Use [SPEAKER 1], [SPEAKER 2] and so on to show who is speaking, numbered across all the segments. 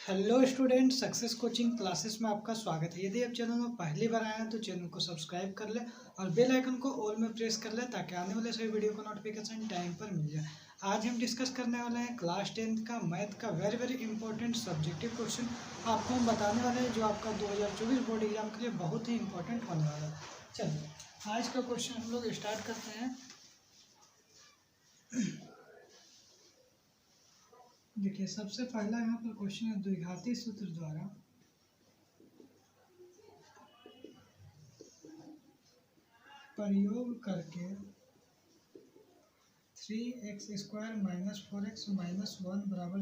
[SPEAKER 1] Hello student, success coaching classes में आपका स्वागत है। यदि आप चैनल में पहली बार आए हैं तो चैनल को सब्सक्राइब कर ले और बेल आइकन को ऑल में प्रेस कर ले ताकि आने वाले सभी वीडियो का नोटिफिकेशन टाइम पर मिल जाए। आज हम डिस्कस करने वाले हैं क्लास 10th का मैथ का वेरी इंपॉर्टेंट सब्जेक्टिव क्वेश्चन आपको हम बताने वाले हैं, जो आपका 2024 बोर्ड एग्जाम के लिए बहुत ही इंपॉर्टेंट होने वाला है। चलिए आज का क्वेश्चन हम लोग स्टार्ट करते हैं। देखिए, सबसे पहला यहाँ पर क्वेश्चन है, द्विघाती सूत्र द्वारा प्रयोग करके 3x² - 4x - 1 =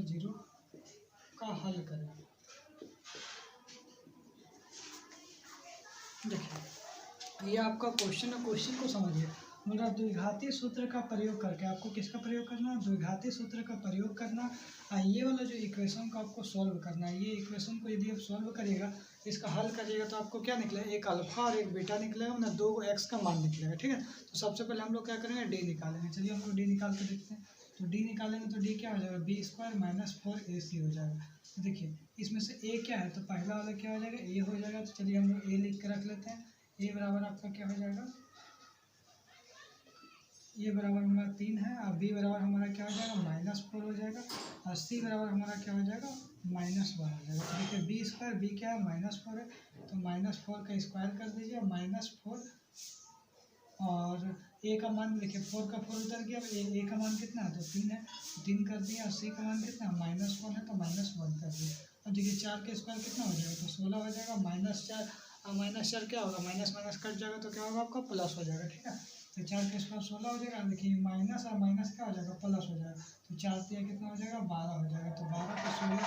[SPEAKER 1] 0 का हल करें। देखिए, ये आपका क्वेश्चन है, क्वेश्चन को समझिए। मतलब द्विघाती सूत्र का प्रयोग करके आपको किसका प्रयोग करना है? द्विघाती सूत्र का प्रयोग करना। ये वाला जो इक्वेशन को आपको सॉल्व करना है। ये इक्वेशन को यदि आप सॉल्व करिएगा, इसका हल करिएगा, तो आपको क्या निकलेगा? एक अल्फा और एक बीटा निकलेगा, मतलब 2 एक्स का मान निकलेगा। ठीक है, तो सबसे पहले हम लोग क्या करेंगे? डी निकालेंगे। चलिए हम लोग डी निकाल के देखते हैं। तो डी निकालेंगे तो डी क्या हो जाएगा? b² - 4ac हो जाएगा। तो देखिए, इसमें से ए क्या है? तो पहला वाला क्या हो जाएगा? ए हो जाएगा। तो चलिए हम लोग ए लिख के रख लेते हैं। ए बराबर आपका क्या हो जाएगा? ए बराबर हमारा 3 है, और बी बराबर हमारा क्या हो जाएगा? -4 हो जाएगा, और सी बराबर हमारा क्या हो जाएगा? -1 हो जाएगा। तो देखिए b² बी क्या है? -4 है, तो -4 का स्क्वायर कर दीजिए, -4 और ए का मान देखिए, 4 का 4 उधर गया। ए का मान कितना है? तो 3 है, तो 3 कर दिया। और सी का मान कितना है? -1 है, तो -1 कर दिया। अब देखिए 4 का स्क्वायर कितना हो जाएगा? तो 16 हो जाएगा। -4 और -4 क्या होगा? माइनस माइनस कट जाएगा, तो क्या होगा? आपका प्लस हो जाएगा। ठीक है, तो 4 का स्क्वायर 16 हो जाएगा। देखिए माइनस और माइनस क्या हो जाएगा? प्लस हो जाएगा। तो 4 से कितना हो जाएगा? 12 हो जाएगा। तो 12 का 16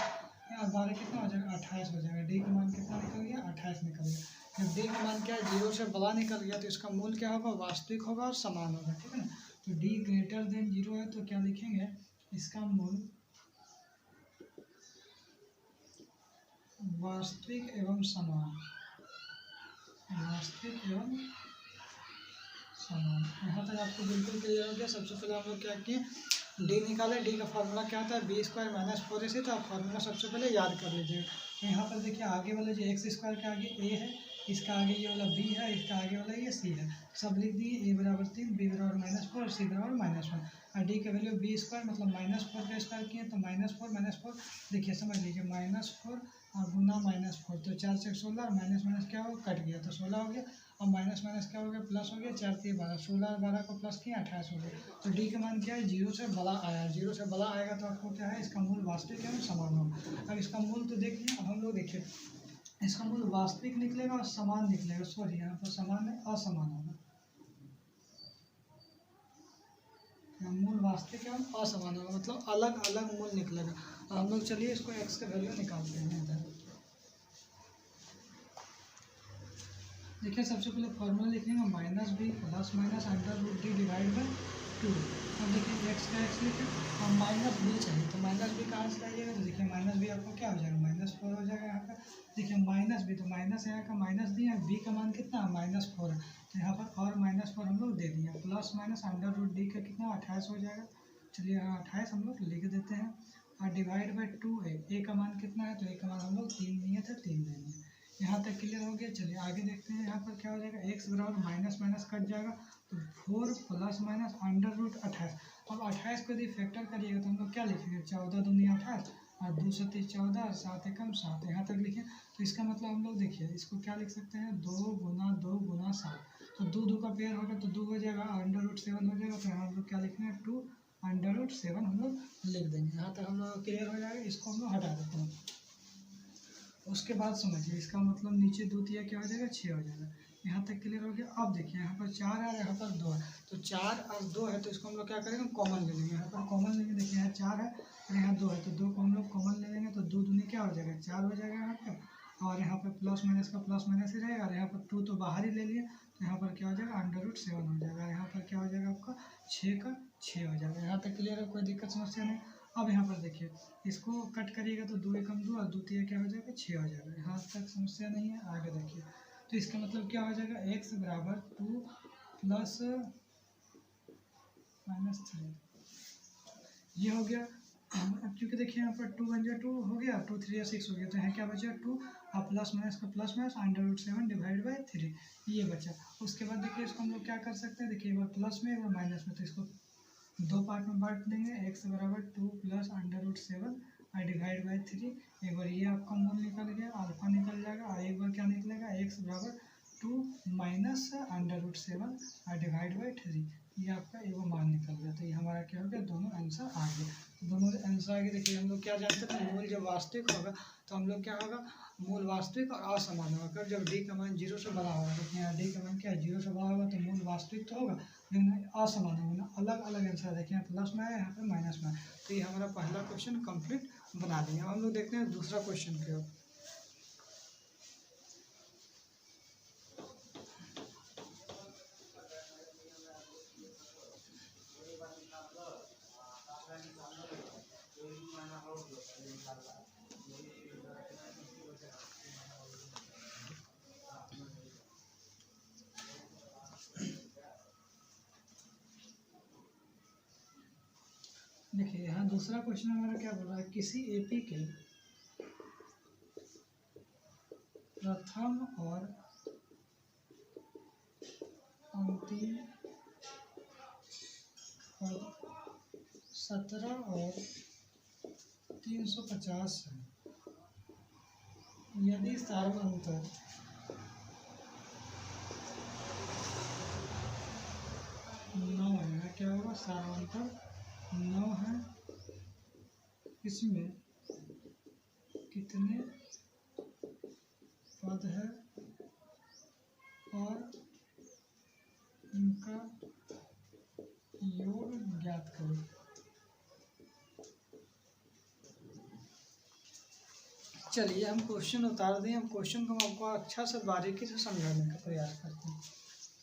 [SPEAKER 1] और 12 कितना हो जाएगा? 28 हो जाएगा। डी का मान कितना निकल गया? 28 निकल गया। जब डी का मान क्या है? 0 से बड़ा निकल गया, तो इसका मूल क्या होगा? वास्तविक होगा और समान होगा। ठीक है ना, तो डी ग्रेटर देन 0 है, तो क्या लिखेंगे? इसका मूल वास्तविक एवं समान, वास्तविक एवं समान। यहाँ तक आपको बिल्कुल क्लियर हो गया। सबसे पहले हम लोग क्या किए? डी निकाले। डी का फार्मूला क्या था? b² - 4ac। तो आप फार्मूला सबसे पहले याद कर लीजिए। तो यहाँ पर देखिए, आगे वाला जो x² के आगे a है, इसका आगे ये वाला b है, इसका आगे वाला ये c है। सब लिख दिए। a बराबर 3, b बराबर -4 और c बराबर -1। और डी का वैल्यू b² मतलब -4 का स्क्वायर किए, तो -4 - 4 देखिए समझ लीजिए, -4 और गुना -4, तो 4 से 16 और माइनस माइनस क्या हो? कट गया, तो 16 हो गया। और माइनस माइनस क्या हो गया? प्लस हो गया। 4 से 12, 16 और 12 को प्लस किया, 28 हो गया। तो डी का मान क्या है? 0 से बड़ा आया। 0 से बड़ा आएगा तो आपको क्या है? इसका मूल वास्तविक एवं समान होगा। अब इसका मूल तो देखिए, अब हम लोग देखिए, इसका मूल वास्तविक निकलेगा और समान निकलेगा। सॉरी, यहाँ पर समान है, असमान होगा। मूल वास्तविक एवं असमान होगा, मतलब अलग अलग मूल निकलेगा। हम लोग चलिए इसको एक्स का वैल्यू निकालते हैं इधर। देखिए, सबसे पहले फॉर्मूला लिखेंगे -b + √d डिवाइड बाई 2। अब देखिए एक्स का एक्स लिखे और -b चाहिए, तो -b कहाँ से लाइएगा? तो देखिए -b आपको क्या हो जाएगा? -4 हो जाएगा। यहाँ पर देखिए -b, तो माइनस यहाँ का माइनस दिया, b का मान कितना है? -4 है, तो यहाँ पर और -4 हम लोग दे दिए। प्लस माइनस √d का कितना? 28 हो जाएगा। चलिए यहाँ 28 हम लोग लिख देते हैं। और डिवाइड बाई 2 है। ए का मान कितना है? तो ए का मान हम लोग 3 दिए थे, 3 दे दिए। यहाँ तक क्लियर हो गया। चलिए आगे देखते हैं। यहाँ पर क्या हो जाएगा? x बराबर माइनस माइनस कट जाएगा, तो 4 + -√28। अब 28 को यदि फैक्टर करिएगा तो हम लोग क्या लिखेंगे? 14 दूनी 28 और 2 से 3 14, 7 एकम 7। यहाँ तक लिखें, तो इसका मतलब हम लोग देखिए इसको क्या लिख सकते हैं? 2 × 2 × 7। तो 2 2 का पेयर होगा तो 2 हो जाएगा, √7 हो जाएगा। तो यहाँ हम लोग क्या लिखेंगे? 2 √7 हम लोग लिख देंगे। यहाँ तक हम लोग क्लियर हो जाएगा। इसको हम लोग हटा देते हैं। उसके बाद समझिए, इसका मतलब नीचे 2 तिया क्या हो जाएगा? 6 हो जाएगा। यहाँ तक क्लियर हो गया। अब देखिए यहाँ पर 4 है और यहाँ पर 2 है, तो 4 और 2 है, तो इसको हम लोग क्या करेंगे? कॉमन ले लेंगे। यहाँ पर कॉमन लेंगे। देखिए यहाँ 4 है और यहाँ 2 है, तो 2 को हम लोग कॉमन ले लेंगे, तो 2 दूनी क्या हो जाएगा? 4 हो जाएगा यहाँ पर। और यहाँ पर प्लस माइनस का प्लस माइनस ही रहेगा। और यहाँ पर 2 तो बाहर ही ले लिए, तो यहाँ पर क्या हो जाएगा? √7 हो जाएगा। यहाँ पर क्या हो जाएगा? आपका 6 का 6 हो जाएगा। यहाँ तक क्लियर है, कोई दिक्कत समस्या नहीं। अब यहाँ पर देखिए, इसको कट करिएगा तो 2 एकम 2 और 2 तिया क्या हो जाएगा? 6 हो जाएगा। यहाँ तक समस्या नहीं है। आगे देखिए, तो इसका मतलब क्या हो जाएगा? x बराबर 2 + -3, ये हो गया। अब क्योंकि देखिए यहाँ पर 2 बन जाए 2 हो गया, 2 3 या 6 हो गया, तो यहाँ क्या बचा 2 और प्लस माइनस का प्लस माइनस √7 डिवाइड बाई 3 ये बचा। उसके बाद देखिए इसको हम लोग क्या कर सकते हैं, देखिए एक बार प्लस में एक बार माइनस में, तो इसको दो पार्ट में बांट देंगे। x बराबर 2 प्लस √7 और डिवाइड बाई 3। एक बार ये आपका मूल निकल गया, अल्फा निकल जाएगा, और एक बार क्या निकलेगा x बराबर 2 माइनस √7 और डिवाइड बाई 3। ये आपका एक मान निकल गया। तो ये हमारा क्या हो गया, दोनों आंसर आ गए। तो दोनों आंसर आ गए। देखिए हम लोग क्या जानते थे, मूल जब वास्तविक होगा तो हम लोग क्या होगा, मूल वास्तविक और असमान होगा। फिर जब d का मान 0 से बड़ा होगा, तो यहाँ d का मान क्या है 0 से बड़ा होगा, तो मूल वास्तविक तो होगा लेकिन असमान होगा, अलग अलग आंसर। देखिए यहाँ प्लस में है, यहाँ पे माइनस में है। तो ये हमारा पहला क्वेश्चन कंप्लीट बना दिया। हम लोग देखते हैं दूसरा क्वेश्चन पे। देखिए यहाँ दूसरा क्वेश्चन हमारा क्या बोल रहा है, किसी एपी के प्रथम और अंतिम पद 17 और 350 है। यदि सार्वअंतर 9 है, क्या होगा, सार्वअंतर 9 है, इसमें कितने पद है और इनका योग ज्ञात करें। चलिए हम क्वेश्चन उतार दें। हम क्वेश्चन को आपको अच्छा से बारीकी से समझाने का प्रयास करते हैं।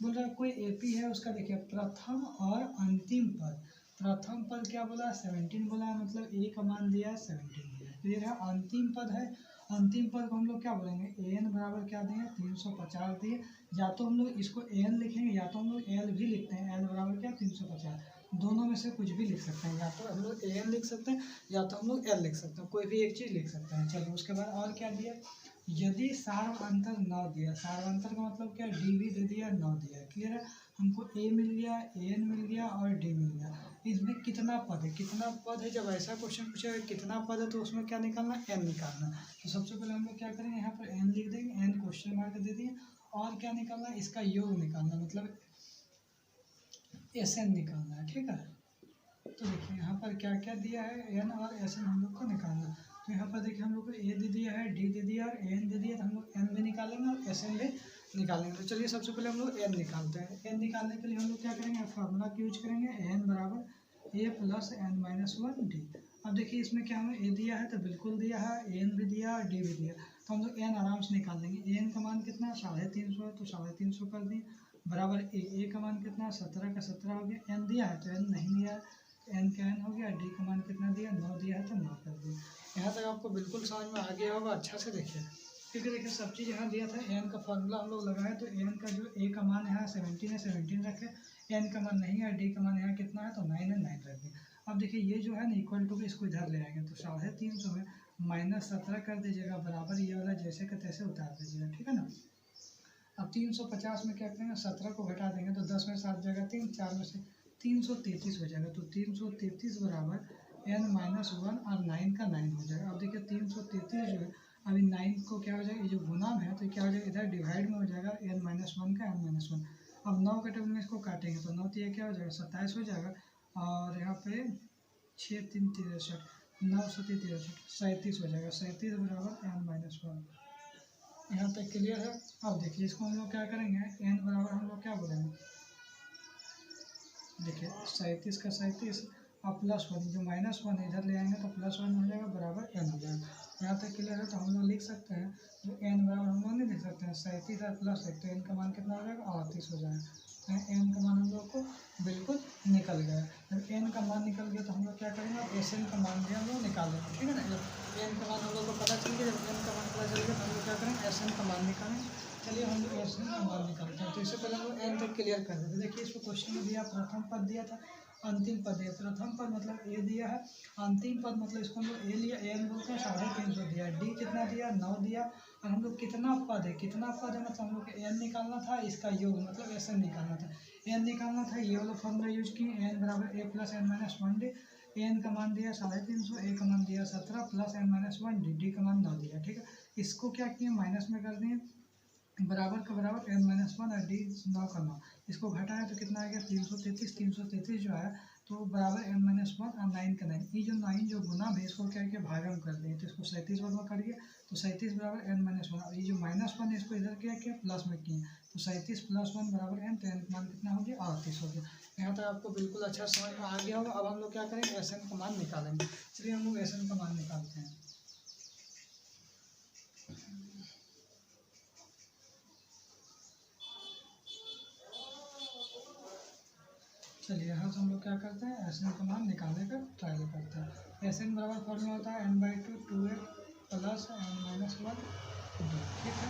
[SPEAKER 1] बोल रहा है कोई एपी है, उसका देखिए प्रथम और अंतिम पद। प्रथम पद क्या बोला, 17 बोला, मतलब ए का मान दिया है 17 दिया है। क्लियर है। अंतिम पद है, अंतिम पद को हम लोग क्या बोलेंगे, एन बराबर क्या देंगे 350 दिए। या तो हम लोग इसको एन लिखेंगे, या तो हम लोग एल भी लिखते हैं। एल बराबर क्या 350, दोनों में से कुछ भी लिख सकते हैं। या तो हम लोग एन लिख सकते हैं, या तो हम लोग एल लिख सकते हैं, कोई भी एक चीज़ लिख सकते हैं। चलिए उसके बाद और क्या दिया, यदि सार्वअंतर 9 दिया। सार्वअंतर का मतलब क्या, डी भी दे दिया, 9 दिया। क्लियर है। हमको ए मिल गया, एन मिल गया और डी मिल गया। इसमें कितना पद है, कितना पद है। जब ऐसा क्वेश्चन पूछा कितना पद है, तो उसमें क्या निकालना, एन निकालना। तो सबसे पहले हम लोग क्या करेंगे, यहाँ पर एन लिख देंगे, एन क्वेश्चन मार्क दे दिए। और क्या निकालना, इसका योग निकालना, मतलब एस एन निकालना है। ठीक है। तो देखिए यहाँ पर क्या क्या दिया है, एन और एस एन हम लोग को निकालना। तो यहाँ पर देखिए हम लोग को ए दे दिया है, डी दे दिया और एन दे दिया, तो हम लोग एन भी निकालेंगे और एस एन भी निकालेंगे। तो चलिए सबसे पहले हम लोग एन निकालते हैं। एन निकालने के लिए हम लोग क्या करेंगे, फार्मूला का यूज करेंगे, एन बराबर A plus N minus 1 D. अब देखिए इसमें क्या हमें ए दिया है, तो बिल्कुल दिया है, एन भी दिया और डी भी दिया, तो हम लोग एन आराम से निकाल लेंगे। एन का मान कितना है, 350 है, तो 350 कर दिए, बराबर ए का मान कितना है, 17 का 17 हो गया। एन दिया है तो एन नहीं दिया है, एन का एन हो गया। डी का मान कितना दिया, 9 दिया है, तो 9 कर दिया। यहाँ तक आपको बिल्कुल समझ में आ गया होगा। अच्छा से देखिए, क्योंकि देखिए सब चीज़ यहाँ दिया था। एन का फार्मूला हम लोग लगाए, तो एन का जो ए का मान यहाँ 17 है, 17 रखे। एन का मान नहीं है, डी का मान यहाँ कितना है, तो 9 है, 9 रख दिया। अब देखिए ये जो है ना इक्वल टू, इसको इधर ले आएंगे, तो 350 में -17 कर दीजिएगा, बराबर ये वाला जैसे का तैसे उतार दीजिएगा। ठीक है ना। अब 350 में क्या करेंगे, 17 को घटा देंगे, तो 10 में 7 जगह 3, 4 में से 333 हो जाएगा। तो 333 बराबर n माइनस 1 और 9 का 9 हो जाएगा। अब देखिए 333 जो है, अभी 9 को क्या हो जाएगा, ये जो गुना में है तो क्या हो जाएगा, इधर डिवाइड में हो जाएगा, n माइनस 1 का n माइनस 1। अब 9 के टेबल में इसको काटेंगे, तो 9 ये क्या हो जाएगा, 27 हो जाएगा। और यहाँ पे 6 3 63, 9 7 63, 37 हो जाएगा। 37 बराबर n माइनस 1। यहाँ तक क्लियर है। अब देखिए इसको हम लोग क्या करेंगे, n बराबर हम लोग क्या बोलेंगे, देखिए 37 का 37 और प्लस 1, जो -1 इधर ले आएंगे तो +1 हो जाएगा, बराबर n हो जाएगा। यहाँ तक क्लियर है। तो हम लोग लिख सकते हैं, जो n बराबर हम लोग नहीं लिख सकते हैं, 37 और प्लस 1, तो n का मान कितना हो जाएगा, 38 हो जाएगा। तो n का मान हम लोग को बिल्कुल निकल गया। जब n का मान निकल गया तो हम लोग क्या करेंगे, एस एन का मान भी हम लोग निकाल देंगे। ठीक है ना। जब n का मान हम लोग को पता चल गया, जब n का मान पता चल गया तो हम लोग क्या करेंगे, एस एन का मान निकालेंगे। चलिए हम लोग एस एन का मान निकालते हैं। तो इससे पहले हम लोग n तक क्लियर कर देते हैं। देखिए इसको क्वेश्चन में दिया, प्रथम पद दिया था, अंतिम पद है, प्रथम पद मतलब ए दिया है, अंतिम पद मतलब इसको हम लोग ए लिया, ए बोलते हैं 350 दिया, डी कितना दिया 9 दिया, और हम लोग कितना पद है मतलब हम लोग को एन निकालना था, इसका योग मतलब एस एन निकालना था, एन निकालना था, ये वाला फॉर्मूला यूज किए, एन बराबर A plus N minus 1 D, N का मान दिया 350, ए का मान दिया 17 plus N minus 1 D, D का मान 9 दिया। ठीक है, इसको क्या किए माइनस में कर दिए, बराबर का बराबर एन माइनस 1 और डी 9 का 9, इसको घटाया तो कितना आ गया 333, 333 जो है तो बराबर एन माइनस 1 और 9 का 9, ये जो 9 जो गुना है इसको क्या किया भागम कर दिए, तो इसको 37 वर्ग में करिए, तो 37 बराबर एन माइनस 1, और ये जो माइनस 1 है इसको इधर क्या किया प्लस में किए, तो 37 प्लस 1 बराबर एन, तो एन का मान कितना हो गया 38 हो गया। यहाँ तक आपको बिल्कुल अच्छा समझ में आ गया होगा। अब हम लोग क्या करेंगे एस एन का मान निकालेंगे, चलिए हम लोग एस एन का मान निकालते हैं। चलिए यहाँ से हम लोग क्या करते हैं एस एन का मान निकालने का ट्रायल करते हैं। एस एन बराबर फॉर्मूला होता है n/2 2a plus n minus 1 2। ठीक है,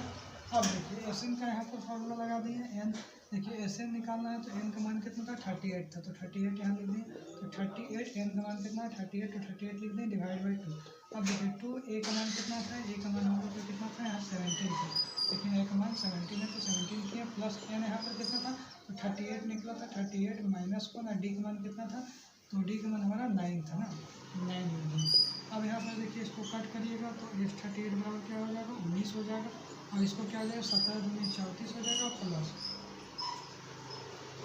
[SPEAKER 1] अब देखिए एस एन का यहाँ पर फॉर्मूला लगा दिए, एन देखिए एस एन निकालना है तो एन का मान कितना था 38 था, तो 38 यहाँ लिख दिए, तो 38 एन का मान कितना है 38, तो 38 लिख दें डिवाइड बाई 2। अब देखिए 2 ए का मान कितना था, ए का मान हम लोग को कितना था यहाँ 17 था, लेकिन ए का मान 17 है तो 17 किया, प्लस एन यहाँ पर कितना था तो 38 निकला था, 38 माइनस 1 और डी का मान कितना था, तो डी का मान हमारा 9 था ना, 9। अब यहाँ पर देखिए इसको कट करिएगा तो इस 38 बराबर क्या हो जाएगा 19 हो जाएगा, और इसको क्या हो जाएगा 17 दूनी 34 हो जाएगा, प्लस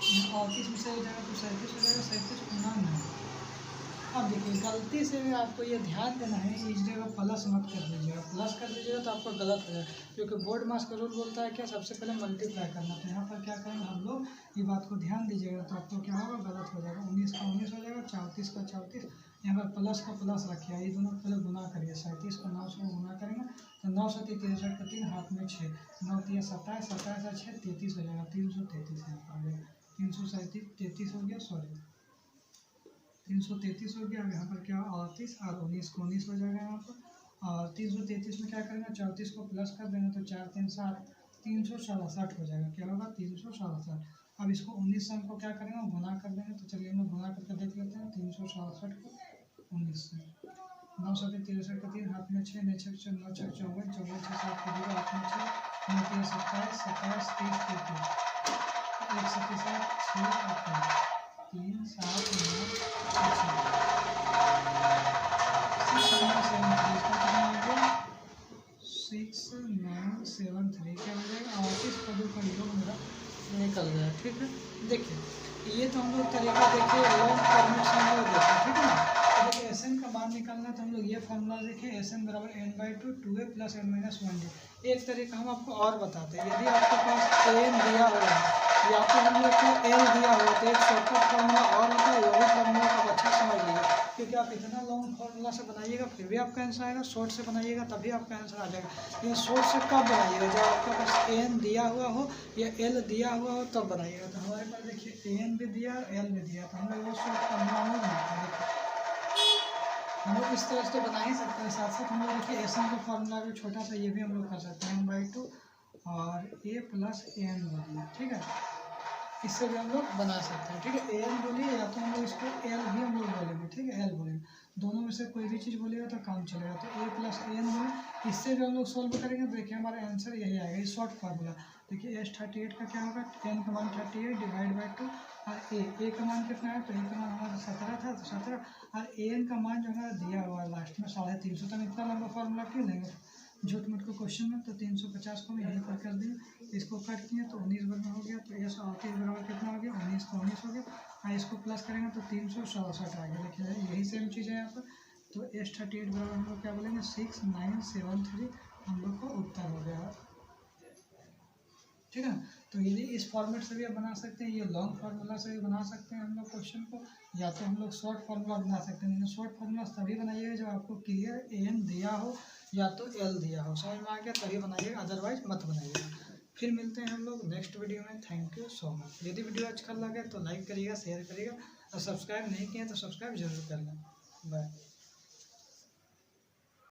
[SPEAKER 1] 38 में से हो जाएगा तो 37 हो जाएगा, 37 9। अब देखिए गलती से भी आपको ये ध्यान देना है इस जगह प्लस मत कर दीजिएगा, प्लस कर दीजिएगा तो आपका गलत हो जाएगा, क्योंकि बोर्ड मास का रूल बोलता है क्या सबसे पहले मल्टीप्लाई करना, तो यहाँ पर क्या करेंगे हम लोग ये बात को ध्यान दीजिएगा, तो आपको क्या होगा गलत हो जाएगा, 19 का 19 हो जाएगा, 34 का 34, यहाँ पर प्लस का प्लस रखिए, ये दोनों पहले गुना करिए, 37 को 9 से गुना करेंगे तो 9 से 63 का 3 हाथ में 6, 9 3 27, 27 और 6 33 हो जाएगा, 333 यहाँ पर आ गया, 333 हो गया, सॉरी 333 हो गया। अब यहाँ पर क्या 38 और 19 को 19 हो जाएगा यहाँ पर, और 333 में क्या करेंगे 34 को प्लस कर देंगे तो 4 3 7 367 हो जाएगा, क्या होगा 367। अब इसको 19 से हमको क्या करेंगे गुना कर देंगे, तो चलिए हम लोग गुना करके देख लेते हैं 367 को 19 से, 9 7 63 का 3 हाथ में 6, 9 6 9 6 54, 54 6 7 को 0 हाथ में 6, 9 3 27 27 30 33, 1 7 7 6 8 3 7 9 6,973 क्या हो जाएगा, और इस पदों का योग मेरा निकल गया। ठीक है, देखिए ये तो हम लोग तरीका देखिए लॉन्ग फॉर्मेट से हम लोग देखिए, ठीक है ना। तो देखिए एस एन का मान निकालना तो हम लोग ये फॉर्मूला देखिए एस एन बराबर n/2 2a plus n minus 1 D. एक तरीका हम आपको और बताते हैं, यदि आपके पास एन दिया हुआ है या तो हम लोग को एल दिया हुआ तो एक शॉर्टकट फार्मूला और होता है, वो भी फार्मूला आप अच्छा समझ लीजिए, क्योंकि आप इतना लॉन्ग फार्मूला से बनाइएगा फिर भी आपका आंसर आएगा, शॉर्ट से बनाइएगा तभी आपका आंसर आ जाएगा। लेकिन शॉर्ट से कब बनाइएगा जब आपके पास एन दिया हुआ हो या एल दिया हुआ हो तब बनाइएगा। तो हमारे पास देखिए एन भी दिया एल भी दिया, तो हम लोग वो शॉर्ट फार्मूला हम लोग बनाते हैं, हम लोग इस तरह से बना ही सकते हैं। साथ साथ हम लोग देखिए एस एन का फार्मूला भी छोटा सा ये भी हम लोग कर सकते हैं n/2 और a प्लस एन बोलिए, ठीक है, इससे भी हम लोग बना सकते हैं। ठीक है, एल बोलिए या तो हम लोग इसको एल भी हम लोग बोलेंगे, ठीक है, एल बोलेंगे, दोनों में से कोई भी चीज़ बोलेगा तो काम चलेगा। तो ए प्लस एन बोले, इससे भी हम लोग सॉल्व करेंगे, देखिए हमारा आंसर यही आएगा, ये शॉर्ट फार्मूला। देखिए एस 38 का क्या होगा, एन का मान 38 डिवाइड बाई 2, और ए का मान कितना है, तो ए का मान हमारा 17 था तो 17, और एन का मान जो हमारा दिया हुआ है लास्ट में 350, तो हम इतना लंबा फार्मूला क्यों लेंगे झूठ मूठ को क्वेश्चन में। तो 350 को हम यहीं पर कर दिए, इसको कट किए तो 19 बराबर हो गया, तो ये 38 बराबर कितना हो गया 19 का 19 हो गया, और इसको प्लस करेंगे तो 367 आ गया। देखिए यही सेम चीज़ है यहाँ पर, तो एस 38 बराबर हम लोग क्या बोलेंगे 6973 हम लोग का उत्तर हो गया। ठीक है, तो ये इस फॉर्मेट से भी आप बना सकते हैं, ये लॉन्ग फार्मूला से भी बना सकते हैं हम लोग क्वेश्चन को, या तो हम लोग शॉर्ट फार्मूला बना सकते हैं। लेकिन शॉर्ट फार्मूला तभी बनाइएगा जब आपको क्लियर एन दिया हो या तो एल दिया हो, समझ में आ गया तभी बनाइएगा, अदरवाइज मत बनाइएगा। फिर मिलते हैं हम लोग नेक्स्ट वीडियो में। Thank you so much. यदि वीडियो अच्छा लगे तो लाइक करिएगा, शेयर करिएगा, और सब्सक्राइब नहीं किए तो सब्सक्राइब जरूर कर लें। बाय।